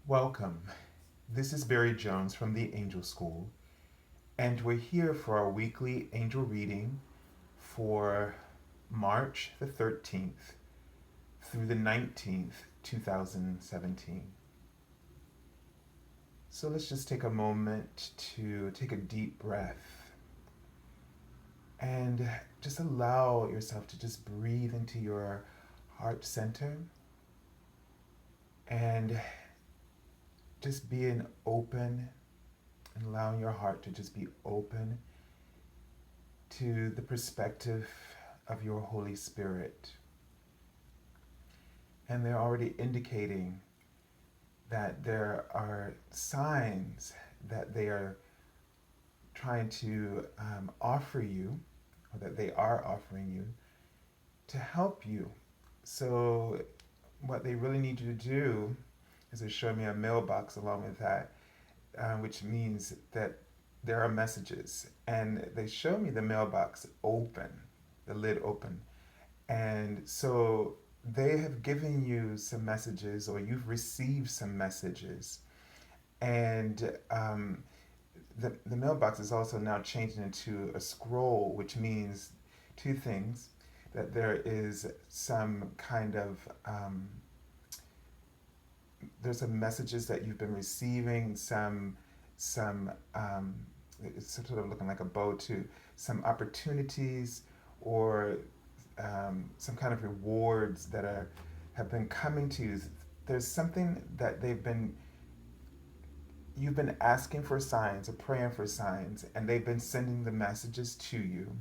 Welcome. This is Barry Jones from the Angel School, and we're here for our weekly angel reading for March the 13th through the 19th, 2017. So let's just take a moment to take a deep breath and just allow yourself to just breathe into your heart center and just being open and allowing your heart to just be open to the perspective of your Holy Spirit. And they're already indicating that there are signs that they are trying to offer you, or that they are offering you, to help you. So, what they really need you to do is to show me a mailbox along with that, which means that there are messages. And they show me the mailbox open, the lid open. And so they have given you some messages, or you've received some messages. And the mailbox is also now changing into a scroll, which means two things: that there is some kind of there's some messages that you've been receiving, some it's sort of looking like a bow to some opportunities, or some kind of rewards that are have been coming to you. There's something that you've been asking for signs or praying for signs, and they've been sending the messages to you.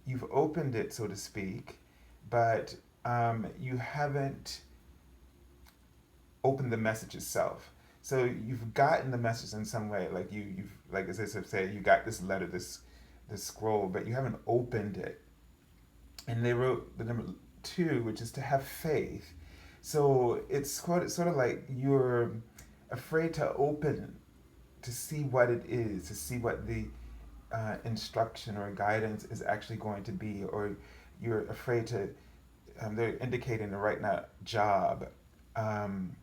You've opened it, so to speak, but you haven't opened the message itself. So you've gotten the message in some way, like you've like as I say, you got this letter, this scroll, but you haven't opened it. And they wrote the number two, which is to have faith. So it's sort of like you're afraid to open to see what it is, to see what the instruction or guidance is actually going to be, or you're afraid to. They're indicating the right now job, um,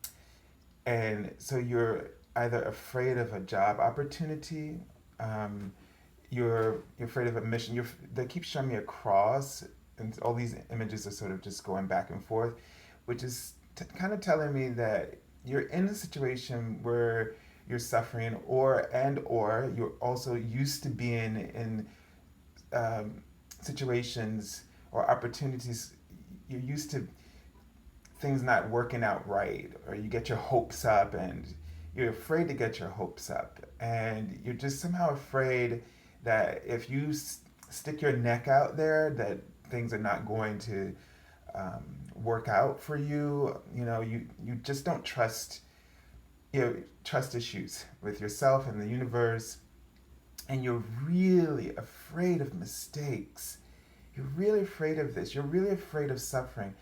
and so you're either afraid of a job opportunity, um, you're afraid of a mission. They keep showing me a cross, and all these images are sort of just going back and forth, which is kind of telling me that you're in a situation where you're suffering, or you're also used to being in um, situations or opportunities. You're used to things not working out right, or you get your hopes up and you're afraid to get your hopes up, and you're just somehow afraid that if you stick your neck out there, that things are not going to work out for you. You just don't trust, trust issues with yourself and the universe, and you're really afraid of mistakes. You're really afraid of this. You're really afraid of suffering.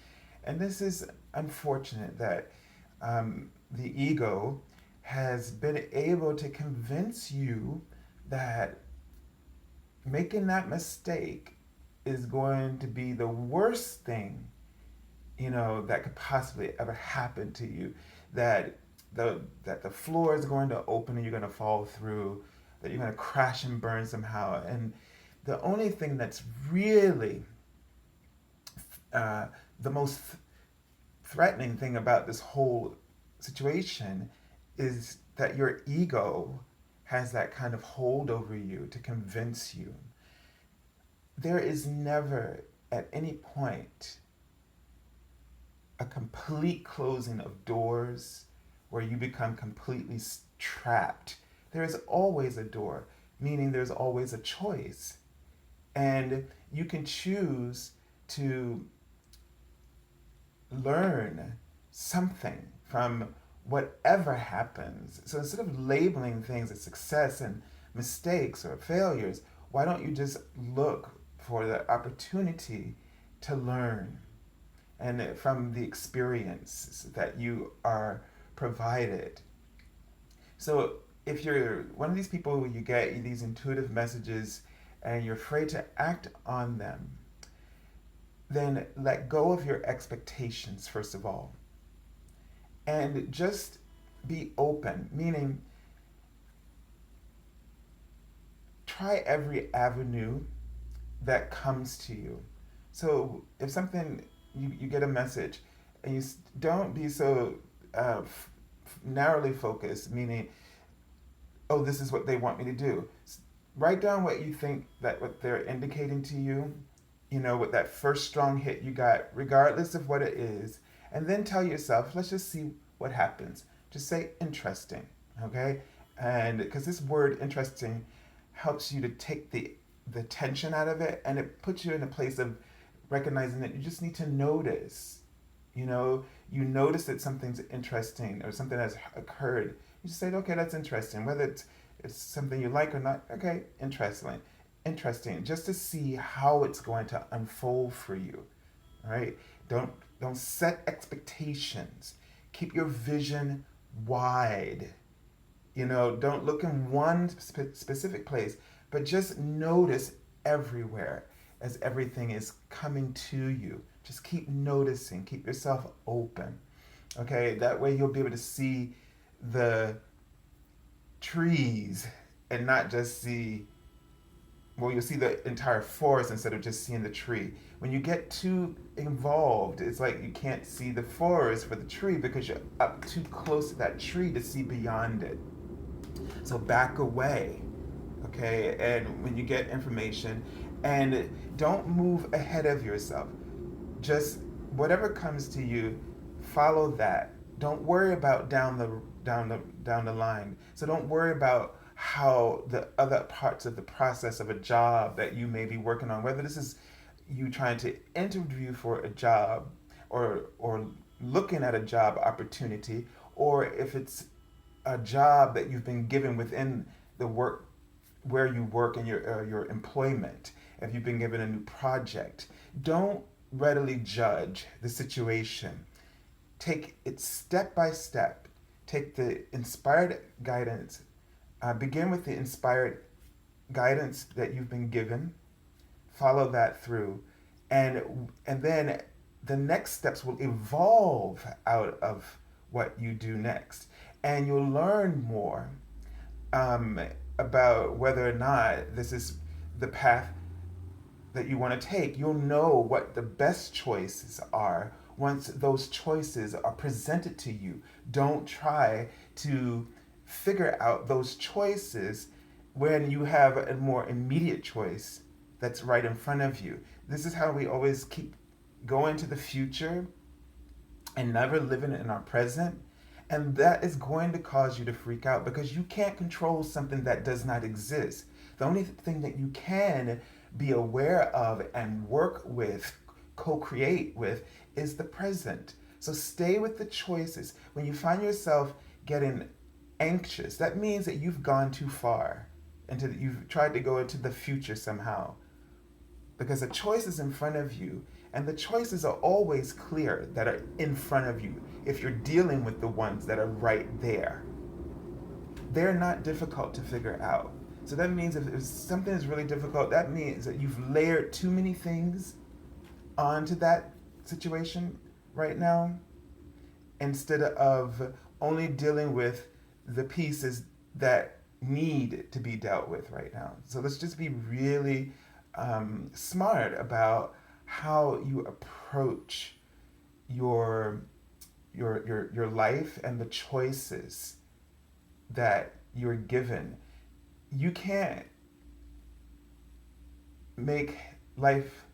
And this is unfortunate that the ego has been able to convince you that making that mistake is going to be the worst thing, that could possibly ever happen to you. That the floor is going to open and you're going to fall through, that you're going to crash and burn somehow. And the only thing that's really the most threatening thing about this whole situation is that your ego has that kind of hold over you to convince you. There is never at any point a complete closing of doors where you become completely trapped. There is always a door, meaning there's always a choice. And you can choose to learn something from whatever happens. So instead of labeling things as success and mistakes or failures, why don't you just look for the opportunity to learn, and from the experience that you are provided? So if you're one of these people who you get these intuitive messages and you're afraid to act on them, then let go of your expectations, first of all, and just be open, meaning try every avenue that comes to you. So if something, you get a message, and don't be so narrowly focused, meaning, oh, this is what they want me to do. Write down what you think that what they're indicating to you, with that first strong hit you got, regardless of what it is, and then tell yourself, let's just see what happens. Just say interesting, okay? And because this word interesting helps you to take the tension out of it, and it puts you in a place of recognizing that you just need to notice. You notice that something's interesting or something has occurred. You just say, okay, that's interesting. Whether it's something you like or not, okay, interesting. Just to see how it's going to unfold for you, right? Don't set expectations. Keep your vision wide. Don't look in one specific place, but just notice everywhere as everything is coming to you. Just keep noticing, keep yourself open. Okay, that way you'll be able to see the trees and not just you'll see the entire forest instead of just seeing the tree. When you get too involved, it's like you can't see the forest for the tree because you're up too close to that tree to see beyond it. So back away, okay? And when you get information, and don't move ahead of yourself. Just whatever comes to you, follow that. Don't worry about down the line. So don't worry about how the other parts of the process of a job that you may be working on, whether this is you trying to interview for a job or looking at a job opportunity, or if it's a job that you've been given within the work where you work in your employment, if you've been given a new project. Don't readily judge the situation. Take it step by step. Take the inspired guidance. Begin with the inspired guidance that you've been given. Follow that through, and then the next steps will evolve out of what you do next, and you'll learn more um, about whether or not this is the path that you want to take. You'll know what the best choices are once those choices are presented to you. Don't try to figure out those choices when you have a more immediate choice that's right in front of you. This is how we always keep going to the future and never living in our present. And that is going to cause you to freak out because you can't control something that does not exist. The only thing that you can be aware of and work with, co-create with, is the present. So stay with the choices. When you find yourself getting anxious, that means that you've gone too far you've tried to go into the future somehow. Because the choice is in front of you, and the choices are always clear that are in front of you if you're dealing with the ones that are right there. They're not difficult to figure out. So that means if something is really difficult, that means that you've layered too many things onto that situation right now instead of only dealing with the pieces that need to be dealt with right now. So let's just be really smart about how you approach your life and the choices that you're given. You can't make life.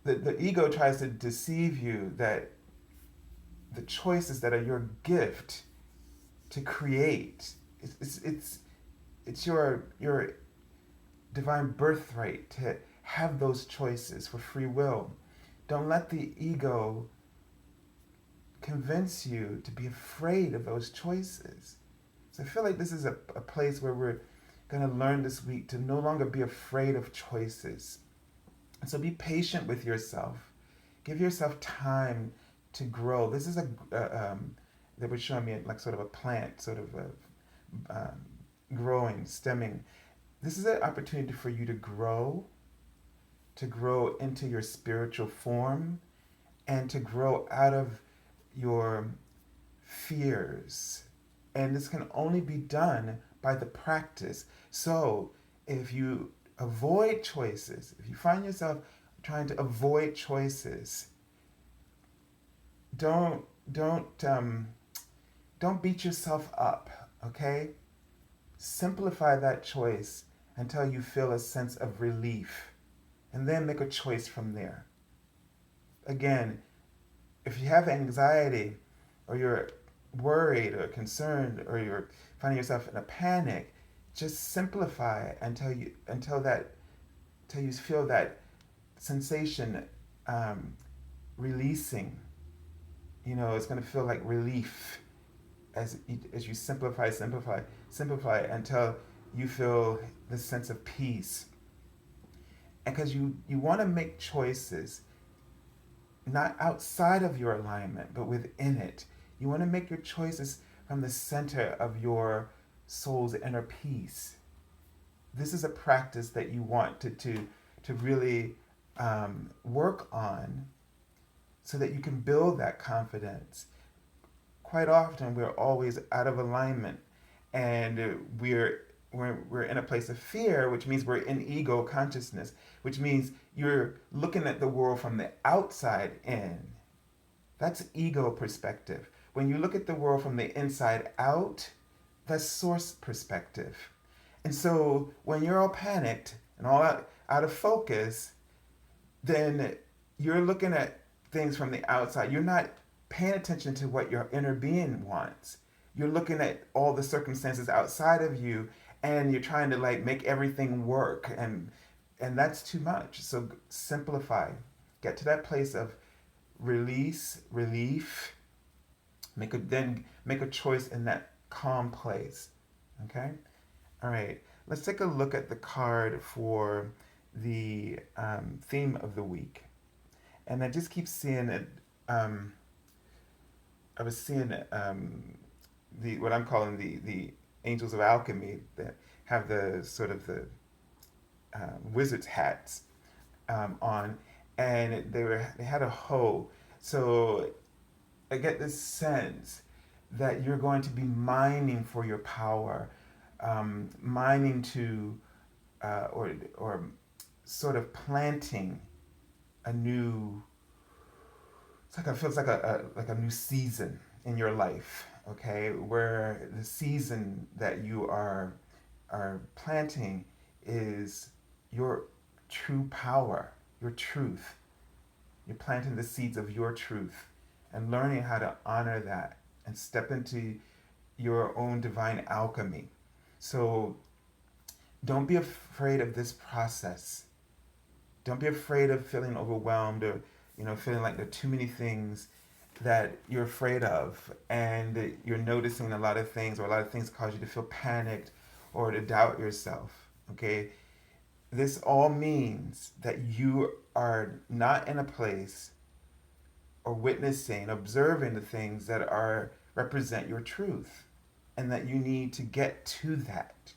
The ego tries to deceive you that the choices that are your gift to create. It's your divine birthright to have those choices for free will. Don't let the ego convince you to be afraid of those choices. So I feel like this is a place where we're going to learn this week to no longer be afraid of choices. And so be patient with yourself. Give yourself time to grow. This is they were showing me like sort of a plant, sort of growing, stemming. This is an opportunity for you to grow into your spiritual form, and to grow out of your fears. And this can only be done by the practice. So if you avoid choices, if you find yourself trying to avoid choices, don't don't um, don't beat yourself up, okay? Simplify that choice until you feel a sense of relief, and then make a choice from there. Again, if you have anxiety, or you're worried or concerned, or you're finding yourself in a panic, just simplify it until you feel that sensation releasing. It's going to feel like relief as you simplify until you feel this sense of peace. And because you want to make choices not outside of your alignment, but within it. You want to make your choices from the center of your soul's inner peace. This is a practice that you want to really work on so that you can build that confidence. Quite often, we're always out of alignment, and we're in a place of fear, which means we're in ego consciousness, which means you're looking at the world from the outside in. That's ego perspective. When you look at the world from the inside out, that's source perspective. And so when you're all panicked and all out of focus, then you're looking at things from the outside. You're not paying attention to what your inner being wants. You're looking at all the circumstances outside of you, and you're trying to make everything work, and that's too much. So simplify. Get to that place of release, relief. Then make a choice in that calm place. Okay? All right. Let's take a look at the card for the theme of the week. And I just keep seeing it. I was seeing the what I'm calling the angels of alchemy that have the sort of the wizard's hats on, and they had a hoe. So I get this sense that you're going to be mining for your power, mining to or sort of planting a new. It feels like a new season in your life, okay? Where the season that you are planting is your true power, your truth. You're planting the seeds of your truth and learning how to honor that and step into your own divine alchemy. So don't be afraid of this process. Don't be afraid of feeling overwhelmed or feeling like there are too many things that you're afraid of, and you're noticing a lot of things, or a lot of things cause you to feel panicked or to doubt yourself. Okay? This all means that you are not in a place or witnessing, observing the things that represent your truth, and that you need to get to that.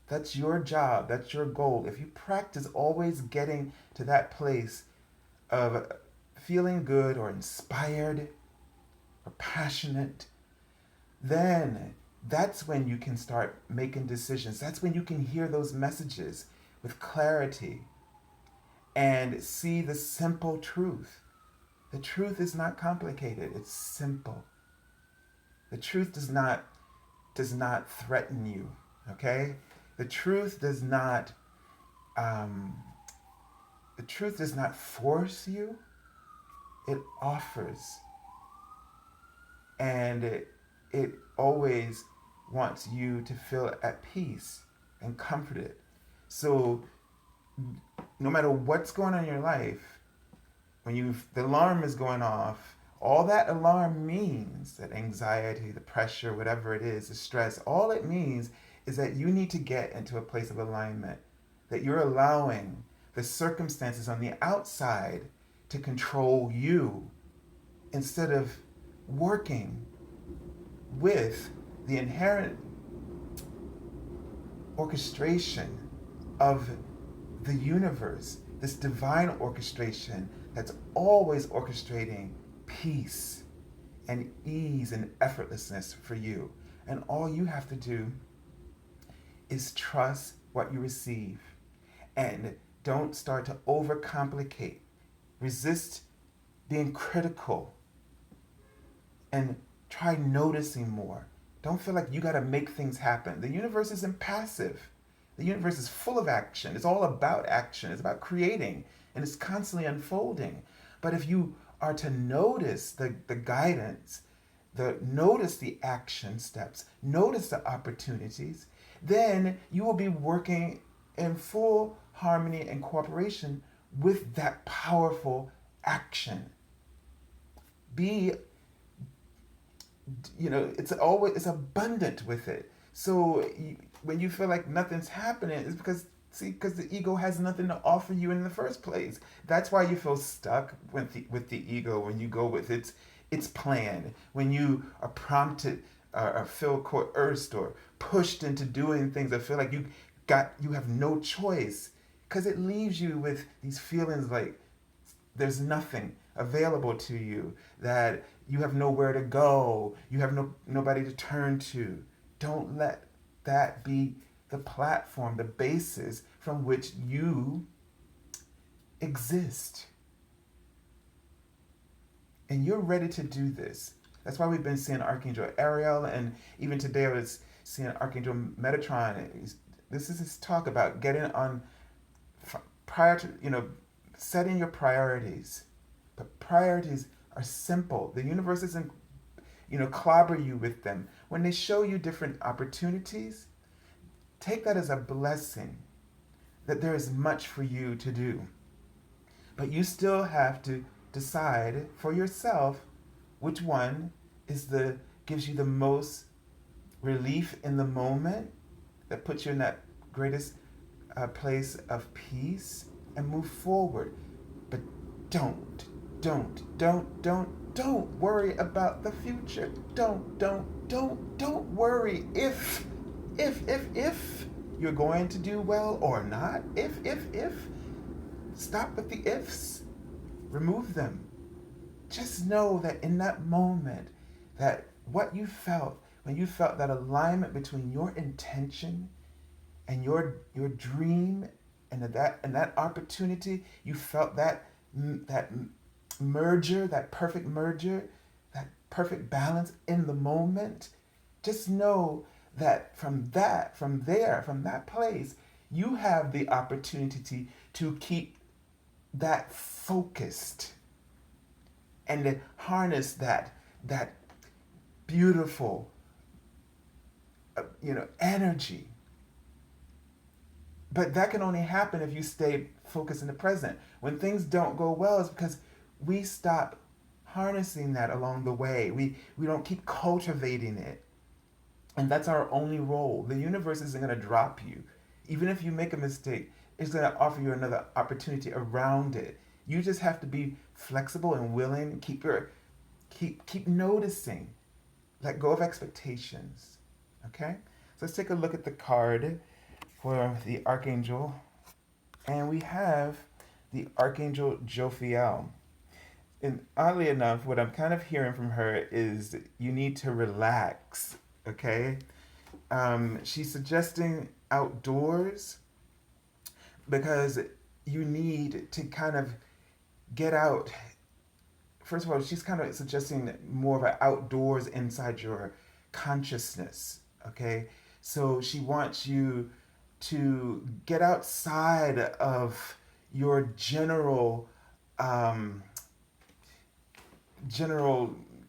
That's your job. That's your goal. If you practice always getting to that place of feeling good or inspired or passionate, then that's when you can start making decisions. That's when you can hear those messages with clarity and see the simple truth. The truth is not complicated. It's simple. The truth does not threaten you. Okay? The truth does not force you. It offers. And it always wants you to feel at peace and comforted. So no matter what's going on in your life, when the alarm is going off, all that alarm means, that anxiety, the pressure, whatever it is, the stress, all it means is that you need to get into a place of alignment, that you're allowing the circumstances on the outside to control you instead of working with the inherent orchestration of the universe, this divine orchestration that's always orchestrating peace and ease and effortlessness for you. And all you have to do is trust what you receive, and don't start to overcomplicate. Resist being critical and try noticing more. Don't feel like you got to make things happen. The universe isn't passive. The universe is full of action. It's all about action. It's about creating, and it's constantly unfolding. But if you are to notice the guidance, notice the action steps, notice the opportunities, then you will be working in full harmony and cooperation with that powerful action. Be, it's abundant with it. So when you feel like nothing's happening, it's because the ego has nothing to offer you in the first place. That's why you feel stuck with the ego, when you go with its plan, when you are prompted or feel coerced or pushed into doing things that feel like you have no choice, because it leaves you with these feelings like there's nothing available to you, that you have nowhere to go, you have nobody to turn to. Don't let that be the platform, the basis from which you exist. And you're ready to do this. That's why we've been seeing Archangel Ariel, and even today I was seeing Archangel Metatron. This is his talk about getting on prior to, setting your priorities. But priorities are simple. The universe isn't, clobber you with them. When they show you different opportunities, take that as a blessing, that there is much for you to do. But you still have to decide for yourself which one gives you the most relief in the moment, that puts you in that greatest place of peace, and move forward. But don't worry about the future. Don't worry if you're going to do well or not. If. Stop with the ifs. Remove them. Just know that in that moment, that what you felt, when you felt that alignment between your intention and your dream and that opportunity, you felt that merger, that perfect perfect balance in the moment. Just know that from that place, you have the opportunity to keep that focused and to harness that beautiful energy. But that can only happen if you stay focused in the present. When things don't go well, it's because we stop harnessing that along the way. We don't keep cultivating it. And that's our only role. The universe isn't going to drop you. Even if you make a mistake, it's going to offer you another opportunity around it. You just have to be flexible and willing. Keep noticing. Let go of expectations. Okay? So let's take a look at the card for the Archangel. And we have the Archangel Jophiel. And oddly enough, what I'm kind of hearing from her is you need to relax. Okay? She's suggesting outdoors because you need to kind of get out. First of all, she's kind of suggesting more of an outdoors inside your consciousness. Okay? So she wants you to get outside of your general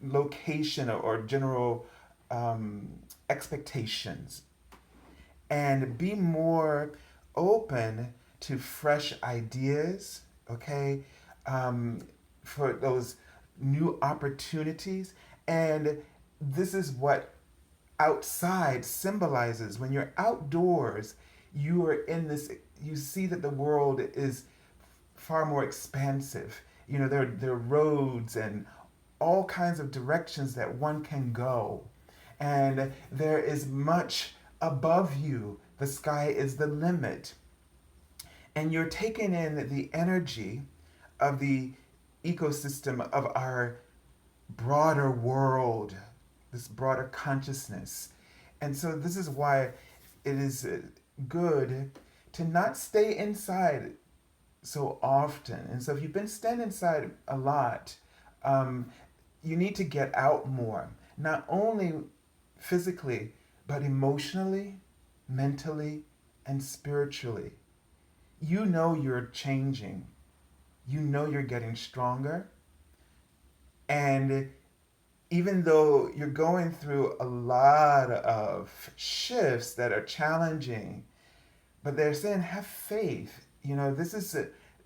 location or general expectations, and be more open to fresh ideas, okay, for those new opportunities. And this is what outside symbolizes. When you're outdoors, you are in this, you see that the world is far more expansive. There are roads and all kinds of directions that one can go. And there is much above you. The sky is the limit. And you're taking in the energy of the ecosystem of our broader world, this broader consciousness. And so this is why it is good to not stay inside so often. And so if you've been staying inside a lot, um, you need to get out more, not only physically, but emotionally, mentally, and spiritually. You know you're changing. You know you're getting stronger. And even though you're going through a lot of shifts that are challenging, but they're saying have faith. This is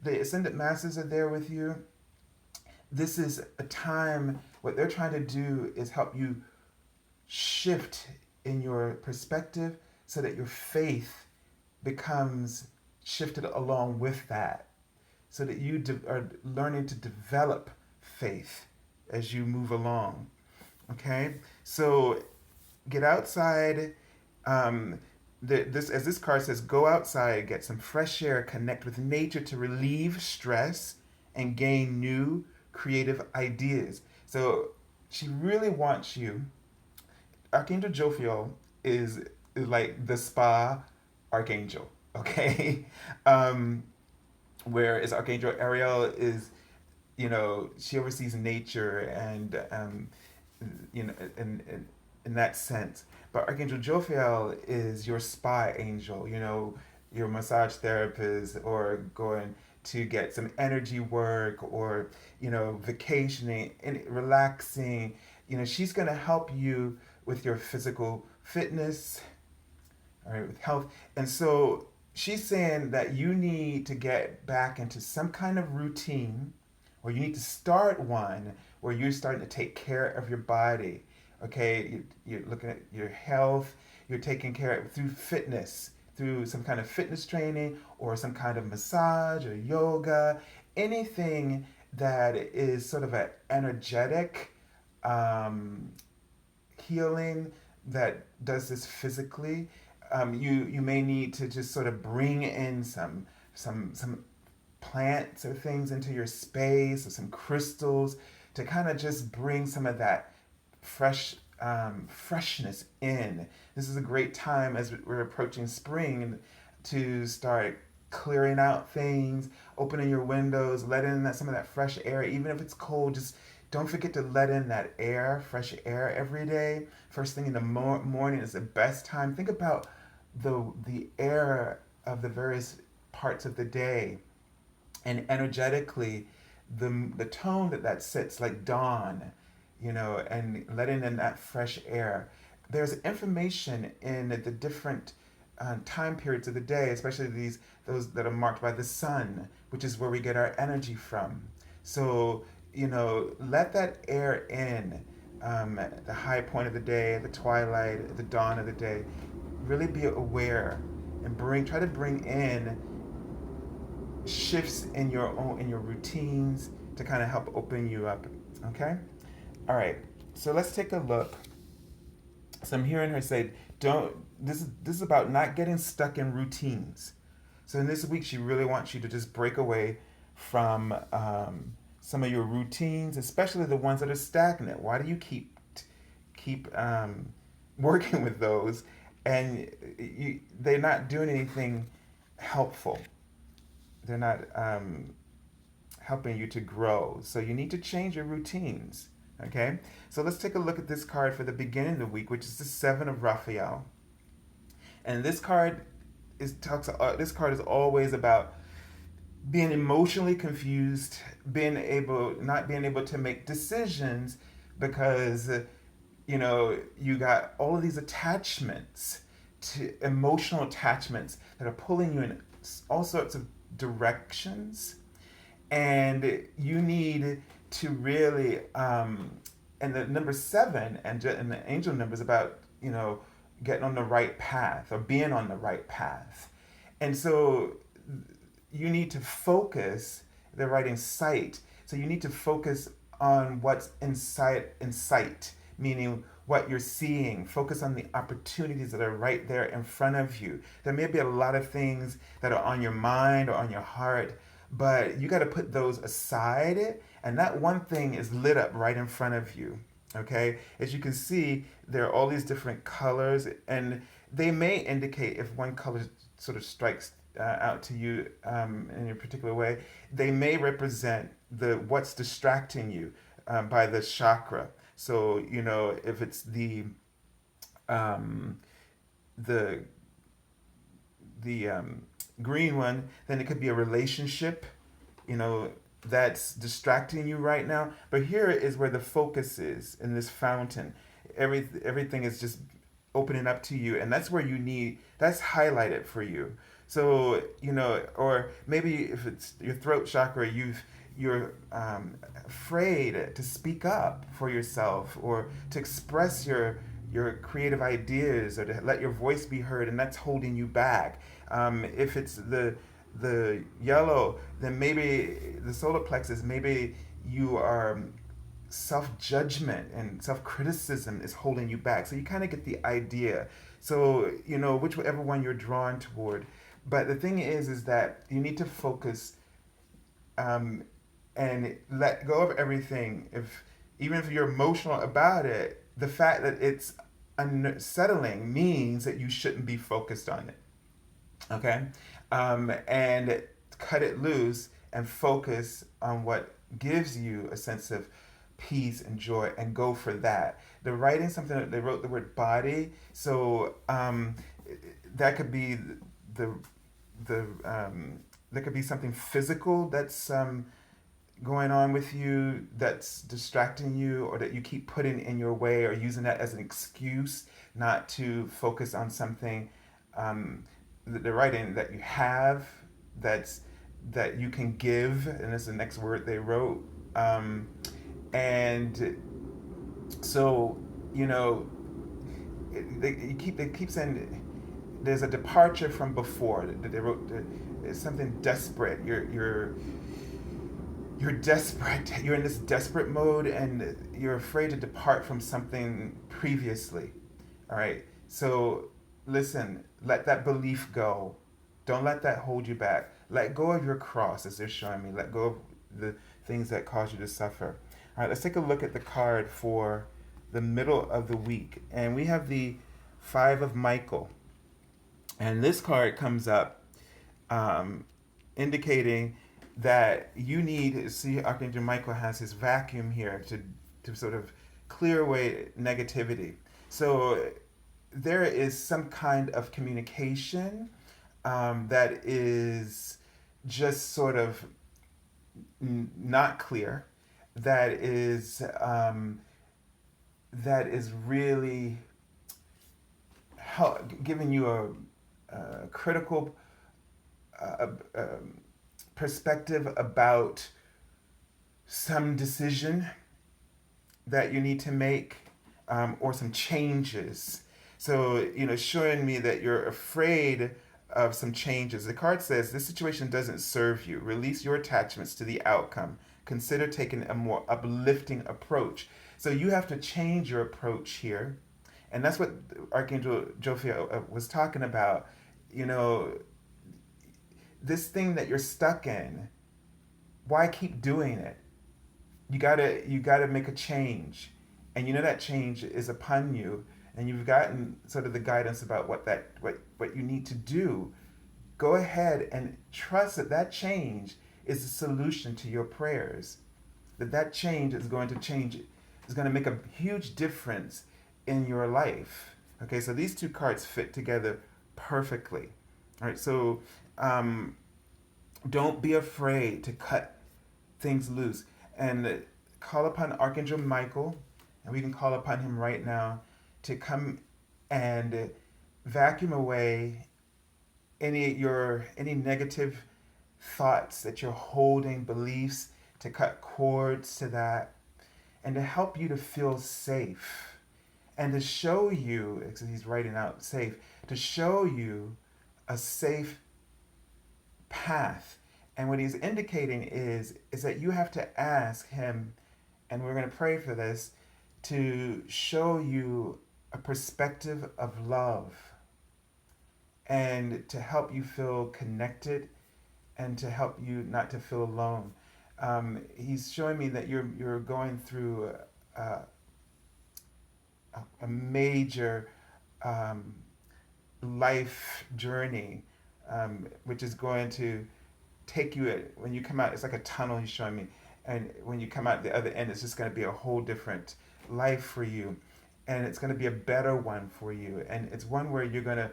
the ascended masters are there with you. This is a time, what they're trying to do is help you shift in your perspective so that your faith becomes shifted along with that, so that you are learning to develop faith as you move along. Okay? So get outside. As this card says, go outside, get some fresh air, connect with nature to relieve stress and gain new creative ideas. So she really wants you. Archangel Jophiel is like the spa archangel, okay? um, Whereas Archangel Ariel is, she oversees nature and, in that sense. But Archangel Jophiel is your spa angel, your massage therapist, or going to get some energy work, or, vacationing and relaxing. She's going to help you with your physical fitness, all right, with health. And so she's saying that you need to get back into some kind of routine, or you need to start one where you're starting to take care of your body. Okay, you're looking at your health, you're taking care of through fitness, through some kind of fitness training, or some kind of massage or yoga, anything that is sort of an energetic um, healing that does this physically. You may need to just sort of bring in some plants or things into your space, or some crystals, to kind of just bring some of that freshness in. This is a great time as we're approaching spring to start clearing out things, opening your windows, letting in some of that fresh air. Even if it's cold, just don't forget to let in that air, fresh air every day. First thing in the morning is the best time. Think about the air of the various parts of the day, and energetically the tone that sets, like dawn, and letting in that fresh air. There's information in the different time periods of the day, especially those that are marked by the sun, which is where we get our energy from. So let that air in, at the high point of the day, at the twilight, at the dawn of the day. Really be aware and try to bring in shifts in your routines to kind of help open you up. Okay? All right. So let's take a look. So I'm hearing her say, "Don't." This is about not getting stuck in routines. So in this week, she really wants you to just break away from some of your routines, especially the ones that are stagnant. Why do you keep working with those, and they're not doing anything helpful? They're not helping you to grow. So you need to change your routines. Okay? So let's take a look at this card for the beginning of the week, which is the Seven of Raphael. And this card this card is always about being emotionally confused, not being able to make decisions because you got all of these attachments, to emotional attachments that are pulling you in all sorts of directions, and you need to really and the number 7 and the angel number is about getting on the right path, or being on the right path. And so you need to focus. They're writing sight, so you need to focus on what's in sight, meaning what you're seeing. Focus on the opportunities that are right there in front of you. There may be a lot of things that are on your mind or on your heart, but you got to put those aside And that one thing is lit up right in front of you. Okay, as you can see, there are all these different colors, and they may indicate if one color sort of strikes out to you in a particular way. They may represent the what's distracting you by the chakra. So if it's um, the the green one, then it could be a relationship, you know, that's distracting you right now. But here is where the focus is in this fountain. Everything is just opening up to you, and that's where you need. That's highlighted for you. So or maybe if it's your throat chakra, you're afraid to speak up for yourself or to express your creative ideas or to let your voice be heard, and that's holding you back. If it's the yellow, then maybe the solar plexus, maybe you are self-judgment and self-criticism is holding you back. So you kind of get the idea. So whichever one you're drawn toward. But the thing is that you need to focus and let go of everything. Even if you're emotional about it, the fact that it's unsettling means that you shouldn't be focused on it. Okay, and cut it loose and focus on what gives you a sense of peace and joy, and go for that. They're writing something. They wrote the word body, so that could be the there could be something physical that's going on with you that's distracting you, or that you keep putting in your way, or using that as an excuse not to focus on something. The writing that you have, that you can give, and that's the next word they wrote. And so they keep saying there's a departure from before. They wrote it's something desperate. You're desperate. You're in this desperate mode, and you're afraid to depart from something previously. All right. So listen, let that belief go. Don't let that hold you back. Let go of your cross, as they're showing me. Let go of the things that cause you to suffer. All right, let's take a look at the card for the middle of the week. And we have the Five of Michael. And this card comes up indicating that you need, see, Archangel Michael has his vacuum here to sort of clear away negativity. So there is some kind of communication that is just sort of not clear, that is really giving you a critical perspective about some decision that you need to make, or some changes. So, showing me that you're afraid of some changes. The card says, this situation doesn't serve you. Release your attachments to the outcome. Consider taking a more uplifting approach. So you have to change your approach here. And that's what Archangel Jophiel was talking about. This thing that you're stuck in, why keep doing it? You gotta make a change. And that change is upon you, and you've gotten sort of the guidance about what you need to do. Go ahead and trust that change is the solution to your prayers. That change is going to make a huge difference in your life. Okay, so these two cards fit together perfectly. All right, so don't be afraid to cut things loose and call upon Archangel Michael, and we can call upon him right now to come and vacuum away any negative thoughts that you're holding, beliefs, to cut cords to that, and to help you to feel safe, and to show you, he's writing out safe, to show you a safe path. And what he's indicating is that you have to ask him, and we're going to pray for this, to show you a perspective of love, and to help you feel connected, and to help you not to feel alone. he's showing me that you're going through a major um, life journey, which is going to take you when you come out. It's like a tunnel he's showing me, and when you come out the other end, it's just going to be a whole different life for you, and it's going to be a better one for you, and it's one where you're going to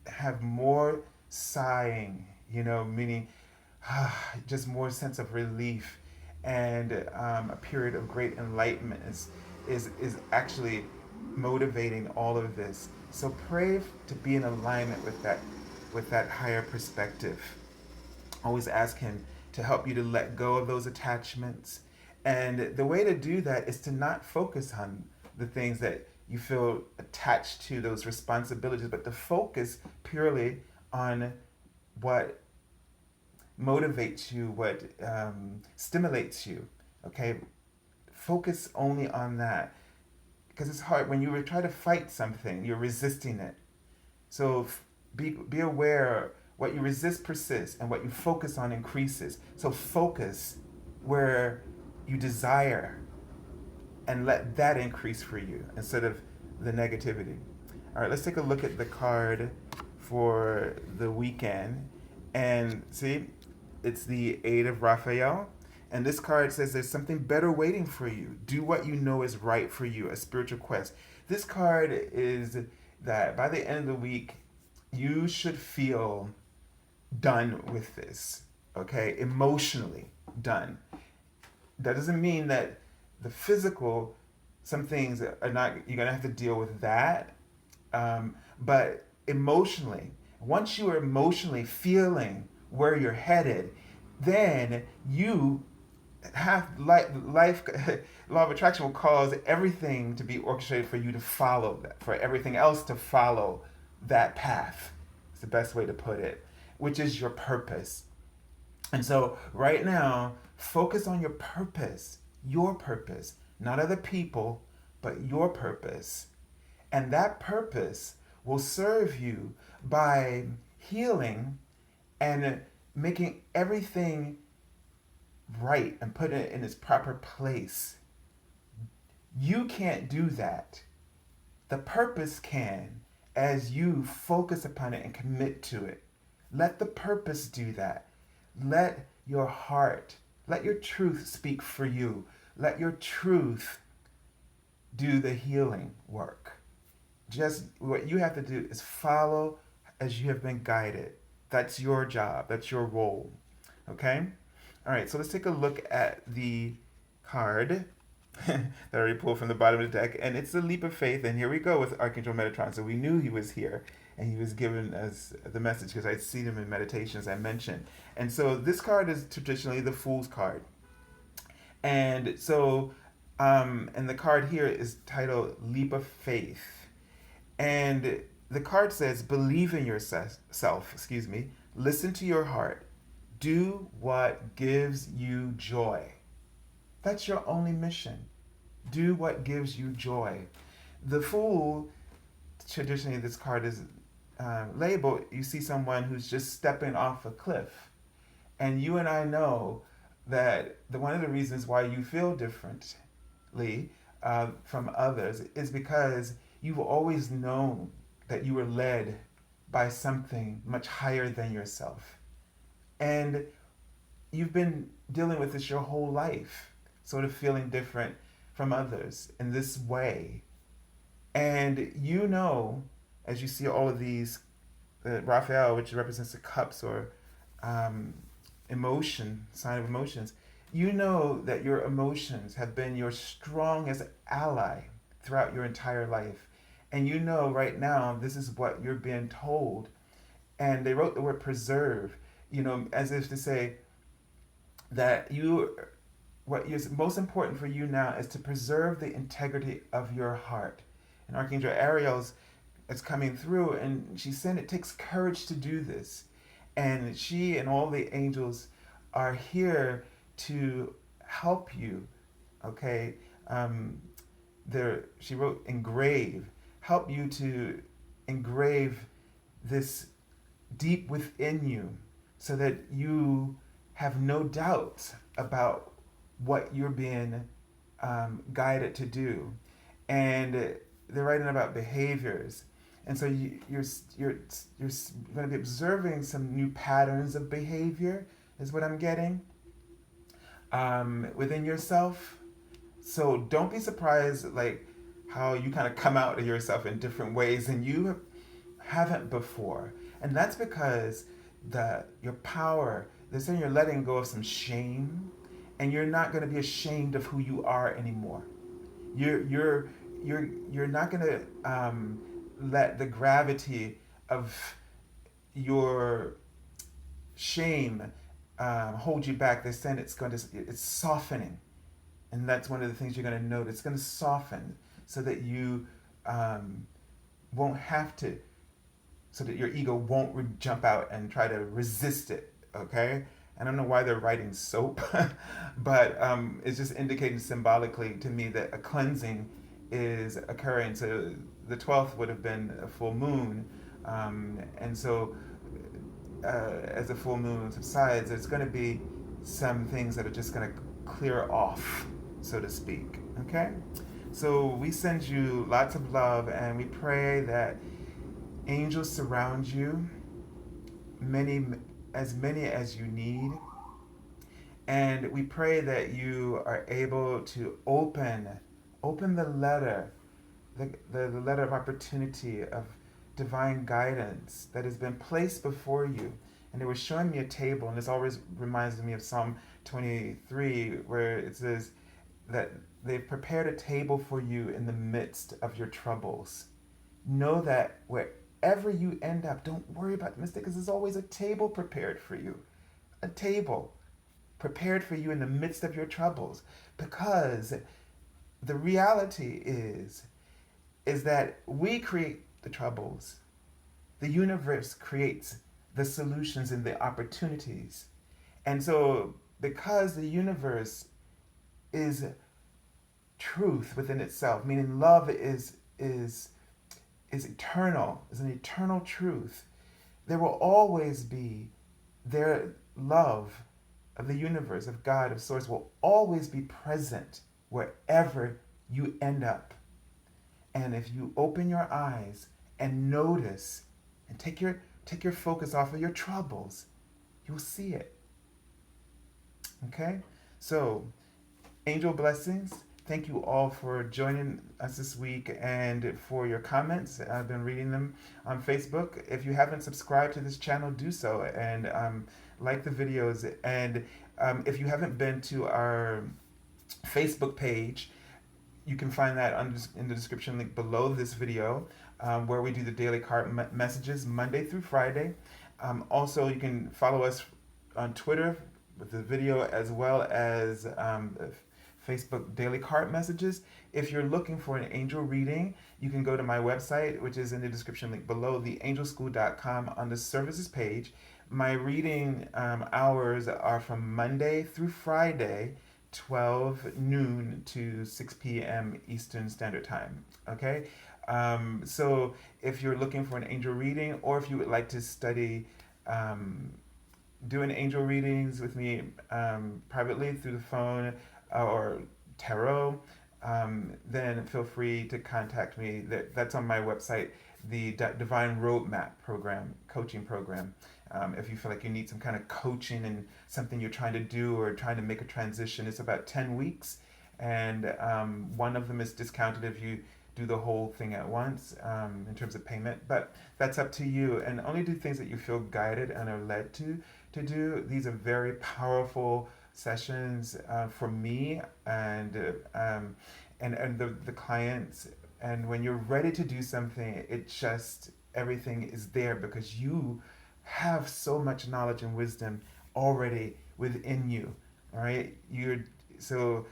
have more sighing, meaning just more sense of relief, and a period of great enlightenment is actually motivating all of this. So pray to be in alignment with that higher perspective. Always ask him to help you to let go of those attachments. And the way to do that is to not focus on the things that you feel attached to, those responsibilities, but to focus purely on what motivates you, what stimulates you. Okay? Focus only on that. Because it's hard. When you try to fight something, you're resisting it. So be aware what you resist persists and what you focus on increases. So focus where you desire and let that increase for you instead of the negativity. All right, let's take a look at the card for the weekend. And see, it's the Eight of Raphael. And this card says there's something better waiting for you. Do what you know is right for you, a spiritual quest. This card is that by the end of the week, you should feel done with this, okay? Emotionally done. That doesn't mean that the physical, some things are not, you're gonna have to deal with that. But emotionally, once you are emotionally feeling where you're headed, then you have life law of attraction will cause everything to be orchestrated for you to follow that, for everything else to follow that path. It's the best way to put it, which is your purpose. And so right now, focus on your purpose, not other people, but your purpose. And that purpose will serve you by healing and making everything right and putting it in its proper place. You can't do that. The purpose can, as you focus upon it and commit to it. Let the purpose do that. Let your heart, let your truth speak for you. Let your truth do the healing work. Just what you have to do is follow as you have been guided. That's your job. That's your role. Okay? All right, so let's take a look at the card that I already pulled from the bottom of the deck. And it's the leap of faith. And here we go with Archangel Metatron. So we knew he was here. And he was giving us the message because I'd seen him in meditations I mentioned. And so this card is traditionally the Fool's card. And so, and the card here is titled Leap of Faith. And the card says, believe in yourself, listen to your heart, do what gives you joy. That's your only mission. Do what gives you joy. The Fool, traditionally this card is labeled, you see someone who's just stepping off a cliff. And you and I know that one of the reasons why you feel differently from others is because you've always known that you were led by something much higher than yourself. And you've been dealing with this your whole life, sort of feeling different from others in this way. And you know, as you see all of these, Raphael, which represents the cups or emotion, sign of emotions, you know that your emotions have been your strongest ally throughout your entire life. And you know right now this is what you're being told. And they wrote the word preserve, as if to say that what is most important for you now is to preserve the integrity of your heart. And Archangel Ariel's is coming through, and she's saying it takes courage to do this. And she and all the angels are here to help you, okay? She wrote engrave, help you to engrave this deep within you so that you have no doubt about what you're being guided to do. And they're writing about behaviors. And so you're going to be observing some new patterns of behavior, is what I'm getting, within yourself. So don't be surprised, like how you kind of come out to yourself in different ways than you haven't before. And that's because your power, they're saying you're letting go of some shame, and you're not going to be ashamed of who you are anymore. You're you're you're not going to let the gravity of your shame hold you back. They're saying it's softening, and that's one of the things you're going to notice. It's going to soften so that you won't have to, so that your ego won't jump out and try to resist it. Okay. I don't know why they're writing soap, but it's just indicating symbolically to me that a cleansing is occurring. So the 12th would have been a full moon. And so as the full moon subsides, there's going to be some things that are just going to clear off, so to speak. Okay? So we send you lots of love, and we pray that angels surround you, as many as you need. And we pray that you are able to open the letter, the letter of opportunity, of divine guidance that has been placed before you. And they were showing me a table, and this always reminds me of Psalm 23, where it says that they've prepared a table for you in the midst of your troubles. Know that wherever you end up, don't worry about the mistake, because there's always a table prepared for you. A table prepared for you in the midst of your troubles. Because the reality is that we create the troubles. The universe creates the solutions and the opportunities. And so, because the universe is truth within itself, meaning love is eternal, is an eternal truth, there will always be their love of the universe, of God, of Source, will always be present wherever you end up. And if you open your eyes and notice and take your focus off of your troubles, you'll see it. Okay? So, angel blessings. Thank you all for joining us this week and for your comments. I've been reading them on Facebook. If you haven't subscribed to this channel, do so, and like the videos. And if you haven't been to our Facebook page, you can find that in the description link below this video, where we do the daily card messages Monday through Friday. Also, you can follow us on Twitter with the video, as well as Facebook daily card messages. If you're looking for an angel reading, you can go to my website, which is in the description link below, theangelschool.com, on the services page. My reading hours are from Monday through Friday, 12 noon to 6 p.m. Eastern Standard Time. Okay? So if you're looking for an angel reading, or if you would like to study doing angel readings with me privately through the phone or tarot, then feel free to contact me. That's on my website, the Divine Roadmap program, coaching program. If you feel like you need some kind of coaching and something you're trying to do or trying to make a transition, it's about 10 weeks. And one of them is discounted if you do the whole thing at once, in terms of payment. But that's up to you. And only do things that you feel guided and are led to do. These are very powerful sessions for me and the clients. And when you're ready to do something, everything is there, because you have so much knowledge and wisdom already within you. All right, so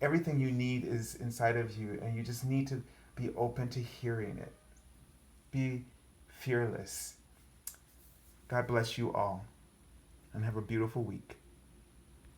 everything you need is inside of you, and you just need to be open to hearing it. Be fearless. God bless you all, and have a beautiful week.